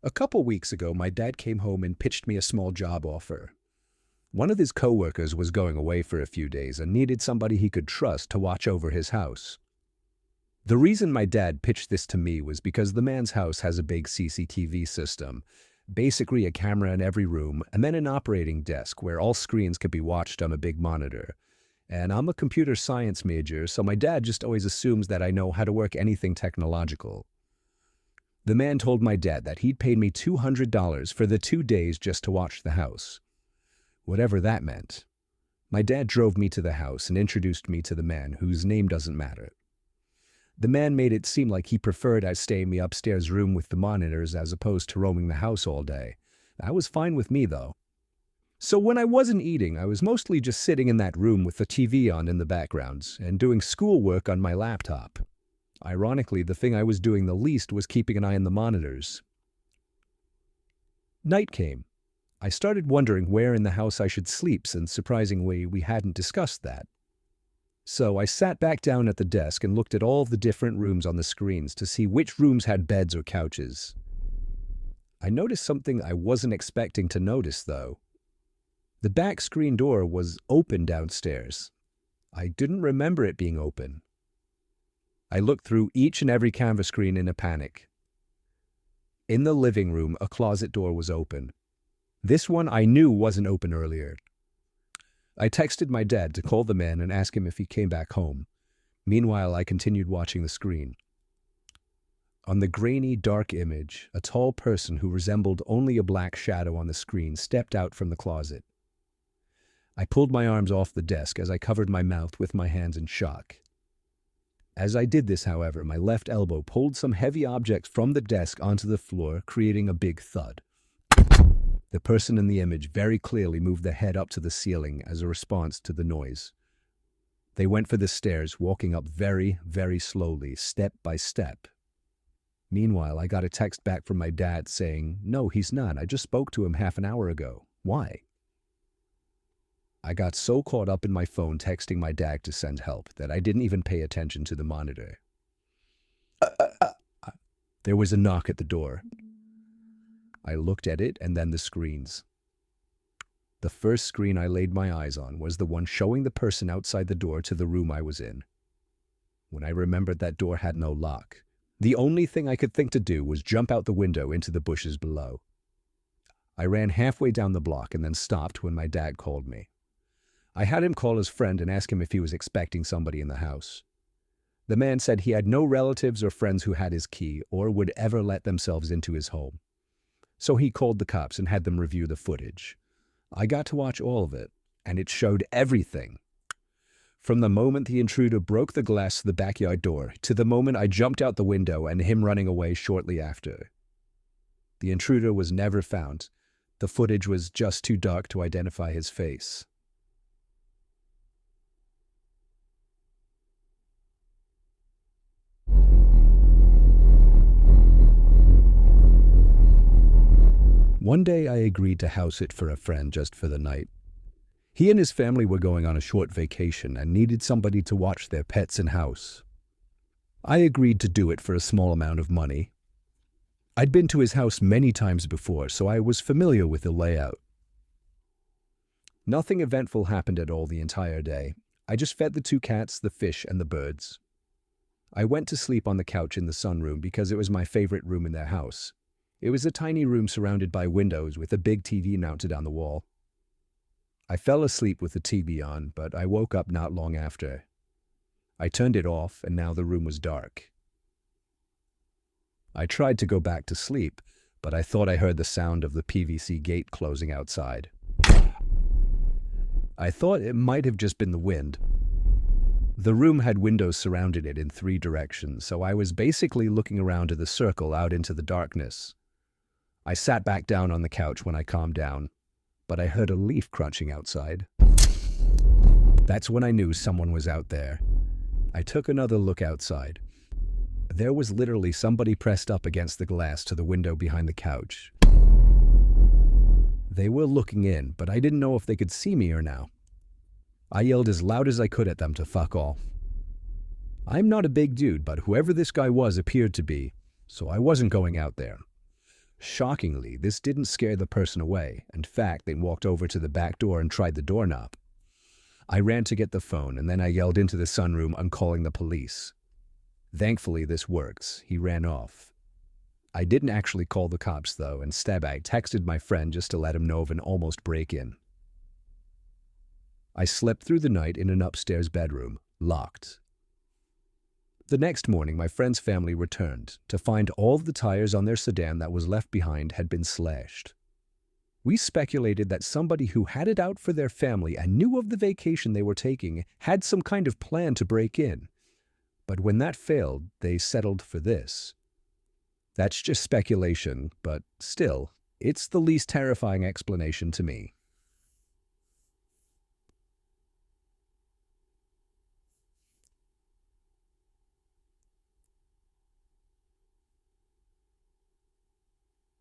A couple weeks ago, my dad came home and pitched me a small job offer. One of his coworkers was going away for a few days and needed somebody he could trust to watch over his house. The reason my dad pitched this to me was because the man's house has a big CCTV system, basically a camera in every room, and then an operating desk where all screens could be watched on a big monitor. And I'm a computer science major, so my dad just always assumes that I know how to work anything technological. The man told my dad that he'd paid me $200 for the 2 days just to watch the house. Whatever that meant. My dad drove me to the house and introduced me to the man, whose name doesn't matter. The man made it seem like he preferred I stay in the upstairs room with the monitors as opposed to roaming the house all day. That was fine with me, though. So when I wasn't eating, I was mostly just sitting in that room with the TV on in the background and doing schoolwork on my laptop. Ironically, the thing I was doing the least was keeping an eye on the monitors. Night came. I started wondering where in the house I should sleep, since surprisingly we hadn't discussed that. So I sat back down at the desk and looked at all of the different rooms on the screens to see which rooms had beds or couches. I noticed something I wasn't expecting to notice, though. The back screen door was open downstairs. I didn't remember it being open. I looked through each and every camera screen in a panic. In the living room, a closet door was open. This one I knew wasn't open earlier. I texted my dad to call the man and ask him if he came back home. Meanwhile, I continued watching the screen. On the grainy, dark image, a tall person who resembled only a black shadow on the screen stepped out from the closet. I pulled my arms off the desk as I covered my mouth with my hands in shock. As I did this, however, my left elbow pulled some heavy object from the desk onto the floor, creating a big thud. The person in the image very clearly moved their head up to the ceiling as a response to the noise. They went for the stairs, walking up very, very slowly, step by step. Meanwhile, I got a text back from my dad saying, "No, he's not. I just spoke to him half an hour ago. Why?" I got so caught up in my phone texting my dad to send help that I didn't even pay attention to the monitor. There was a knock at the door. I looked at it and then the screens. The first screen I laid my eyes on was the one showing the person outside the door to the room I was in. When I remembered that door had no lock, the only thing I could think to do was jump out the window into the bushes below. I ran halfway down the block and then stopped when my dad called me. I had him call his friend and ask him if he was expecting somebody in the house. The man said he had no relatives or friends who had his key or would ever let themselves into his home. So he called the cops and had them review the footage. I got to watch all of it, and it showed everything. From the moment the intruder broke the glass to the backyard door to the moment I jumped out the window and him running away shortly after. The intruder was never found. The footage was just too dark to identify his face. One day I agreed to house it for a friend just for the night. He and his family were going on a short vacation and needed somebody to watch their pets and house. I agreed to do it for a small amount of money. I'd been to his house many times before, so I was familiar with the layout. Nothing eventful happened at all the entire day. I just fed the 2 cats, the fish, and the birds. I went to sleep on the couch in the sunroom because it was my favorite room in their house. It was a tiny room surrounded by windows with a big TV mounted on the wall. I fell asleep with the TV on, but I woke up not long after. I turned it off, and now the room was dark. I tried to go back to sleep, but I thought I heard the sound of the PVC gate closing outside. I thought it might have just been the wind. The room had windows surrounding it in 3 directions, so I was basically looking around at the circle out into the darkness. I sat back down on the couch when I calmed down, but I heard a leaf crunching outside. That's when I knew someone was out there. I took another look outside. There was literally somebody pressed up against the glass to the window behind the couch. They were looking in, but I didn't know if they could see me or not. I yelled as loud as I could at them to fuck off. I'm not a big dude, but whoever this guy was appeared to be, so I wasn't going out there. Shockingly, this didn't scare the person away. In fact, they walked over to the back door and tried the doorknob. I ran to get the phone, and then I yelled into the sunroom, "I'm calling the police." Thankfully, this works. He ran off. I didn't actually call the cops, though. Instead, I texted my friend just to let him know of an almost break-in. I slept through the night in an upstairs bedroom, locked. The next morning, my friend's family returned to find all of the tires on their sedan that was left behind had been slashed. We speculated that somebody who had it out for their family and knew of the vacation they were taking had some kind of plan to break in. But when that failed, they settled for this. That's just speculation, but still, it's the least terrifying explanation to me.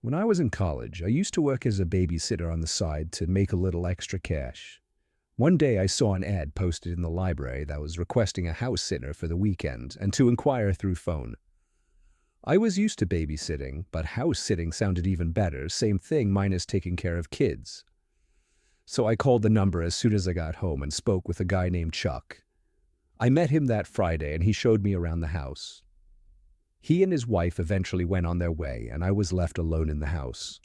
When I was in college, I used to work as a babysitter on the side to make a little extra cash. One day I saw an ad posted in the library that was requesting a house sitter for the weekend and to inquire through phone. I was used to babysitting, but house sitting sounded even better, same thing minus taking care of kids. So I called the number as soon as I got home and spoke with a guy named Chuck. I met him that Friday and he showed me around the house. He and his wife eventually went on their way and I was left alone in the house.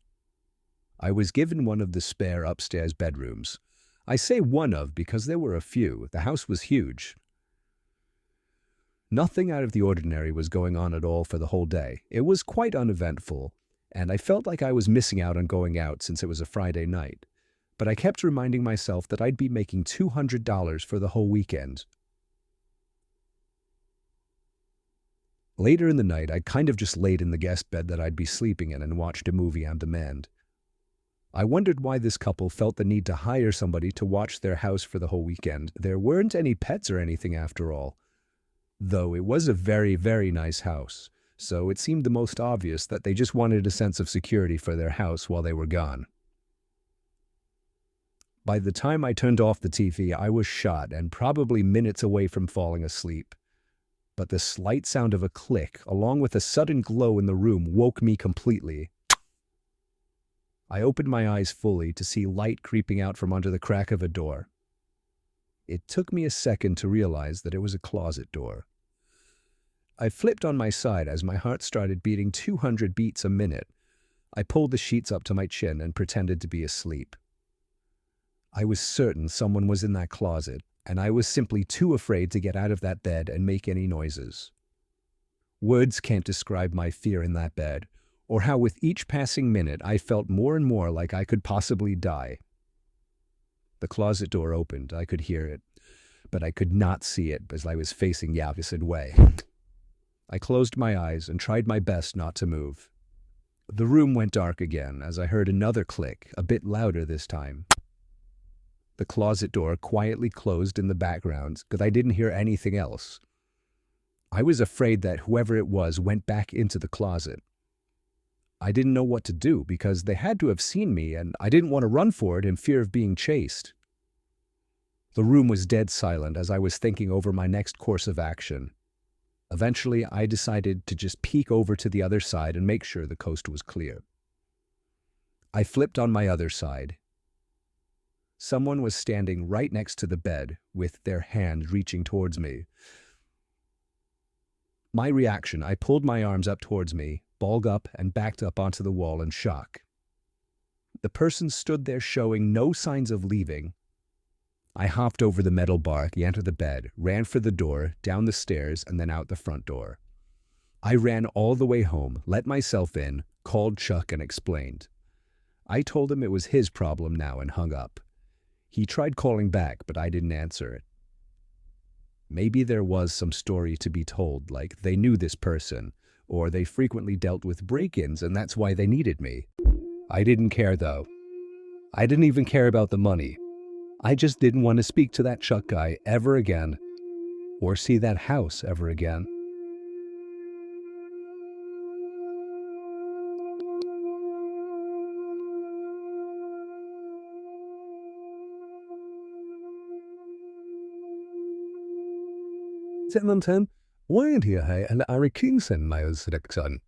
I was given one of the spare upstairs bedrooms. I say one of because there were a few. The house was huge. Nothing out of the ordinary was going on at all for the whole day. It was quite uneventful, and I felt like I was missing out on going out since it was a Friday night. But I kept reminding myself that I'd be making $200 for the whole weekend. Later in the night, I kind of just laid in the guest bed that I'd be sleeping in and watched a movie on demand. I wondered why this couple felt the need to hire somebody to watch their house for the whole weekend. There weren't any pets or anything after all. Though it was a very, very nice house, so it seemed the most obvious that they just wanted a sense of security for their house while they were gone. By the time I turned off the TV, I was shot and probably minutes away from falling asleep. But the slight sound of a click, along with a sudden glow in the room, woke me completely. I opened my eyes fully to see light creeping out from under the crack of a door. It took me a second to realize that it was a closet door. I flipped on my side as my heart started beating 200 beats a minute. I pulled the sheets up to my chin and pretended to be asleep. I was certain someone was in that closet, and I was simply too afraid to get out of that bed and make any noises. Words can't describe my fear in that bed, or how with each passing minute I felt more and more like I could possibly die. The closet door opened. I could hear it, but I could not see it as I was facing the opposite way. I closed my eyes and tried my best not to move. The room went dark again as I heard another click, a bit louder this time. The closet door quietly closed in the background, but I didn't hear anything else. I was afraid that whoever it was went back into the closet. I didn't know what to do because they had to have seen me and I didn't want to run for it in fear of being chased. The room was dead silent as I was thinking over my next course of action. Eventually, I decided to just peek over to the other side and make sure the coast was clear. I flipped on my other side. Someone was standing right next to the bed with their hand reaching towards me. My reaction, I pulled my arms up towards me, balled up and backed up onto the wall in shock. The person stood there showing no signs of leaving. I hopped over the metal bar, entered the bed, ran for the door, down the stairs, and then out the front door. I ran all the way home, let myself in, called Chuck and explained. I told him it was his problem now and hung up. He tried calling back, but I didn't answer it. Maybe there was some story to be told, like they knew this person, or they frequently dealt with break-ins and that's why they needed me. I didn't care though. I didn't even care about the money. I just didn't want to speak to that Chuck guy ever again, or see that house ever again. Sedan 10, why hier hij en Ari Kingston mij als redactie.